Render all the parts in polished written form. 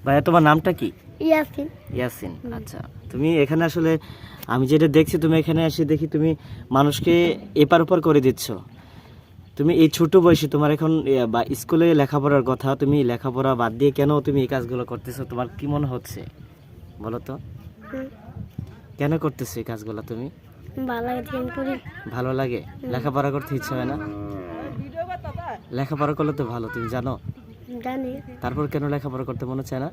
ভাইয়া তোমার নামটা কি? ইয়াসিন। ইয়াসিন। আচ্ছা, তুমি এখানে আসলে আমি যেটা দেখছি, তুমি এখানে এসে দেখি তুমি মানুষকে এপার ওপার করে দিচ্ছ। তুমি এই ছোট বয়সে তোমার এখন বা স্কুলে লেখাপড়ার কথা, তুমি লেখাপড়া বাদ দিয়ে কেন তুমি এই কাজগুলো করতেছো? তোমার কি মনে হচ্ছে বলো তো? হুম, কেন করতেছো এই কাজগুলো তুমি? ভালো লাগে ট্রেন করি। ভালো লাগে? লেখাপড়া করতে ইচ্ছা হয় না? লেখাপড়া করলে তো ভালো, তুমি জানো। জানি তারপর কেন লেখাপড়া করতে মনে চায় না?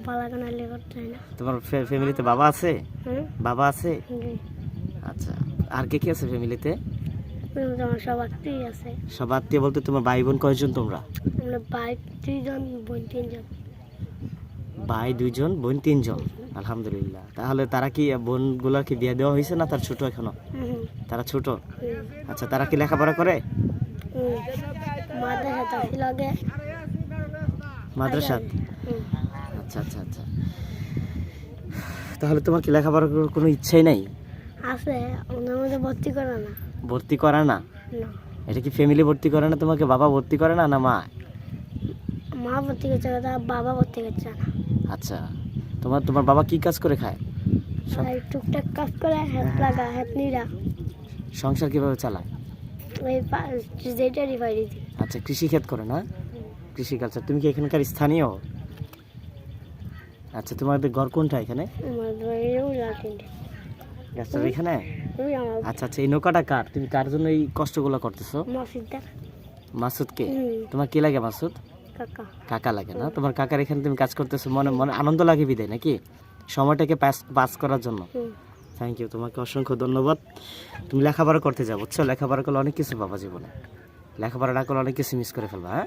ভালো করে নাইলে করতে হয় না। তোমার ফ্যামিলিতে বাবা আছে? হুম, বাবা আছে? জি। আচ্ছা, আর কে কে আছে ফ্যামিলিতে? আমার সব আত্মীয় আছে। সব আত্মীয় বলতে তোমার ভাই বোন কয়জন তোমরা? আমরা ভাই 2জন, বোন 3জন। ভাই 2জন, বোন 3জন। আলহামদুলিল্লাহ। তাহলে তারা কি বোনগুলার কি বিয়ে দেওয়া হয়েছে না তার ছোট এখনো? হুম, তারা ছোট? হুম, আচ্ছা, তারা কি লেখাপড়া করে? হুম। মাদ্রাসা তাসি লাগে। মাদ্রাসা? হুম, আচ্ছা আচ্ছা আচ্ছা। তাহলে তোমার কি লেখাপড়া করার কোনো ইচ্ছাই নাই? আছে, ওনার মধ্যে ভর্তি করে না। ভর্তি করা না? না, এটা কি ফ্যামিলি ভর্তি করে না তোমাকে? বাবা ভর্তি করে না, না মা? মা ভর্তি করছে না, বাবা ভর্তি করছে না। আচ্ছা, তোমার তোমার বাবা কি কাজ করে খায়? সব আর টুকটাক কাজ করে, হাত লাগা, হাত নিরা। সংসার কিভাবে চালায়? ওই যেটা রিফাইরি দিই। আচ্ছা, কৃষিক্ষেত করে না? কৃষি কালচার। তুমি কি এখানকার স্থানীয়? আচ্ছা, তোমাদের ঘর কোনটা এখানে? আমার বাড়িও রাখেনি। গাছটার এখানে? ওই আমার আচ্ছা আচ্ছা, এই নৌকাটা কার? তুমি কার জন্য এই কষ্টগুলো করতেছো? মসজিদটা। মাসুদকে? হুম, তোমার কি লাগে মাসুদ? কাকা। কাকা লাগে না? তোমার কাকার এখানে তুমি কাজ করতেছো, মনে মনে আনন্দ লাগে বিদায় নাকি? সময়টাকে পাস করার জন্য। হুম। থ্যাংক ইউ, তোমাকে অসংখ্য ধন্যবাদ। তুমি লেখাপড়া করতে যাও, বুঝছো? লেখাপড়া করলে অনেক কিছু পাবা জীবনে। লেখাপড়া না করলে অনেক কিছু মিস করে ফেলবা, হ্যাঁ?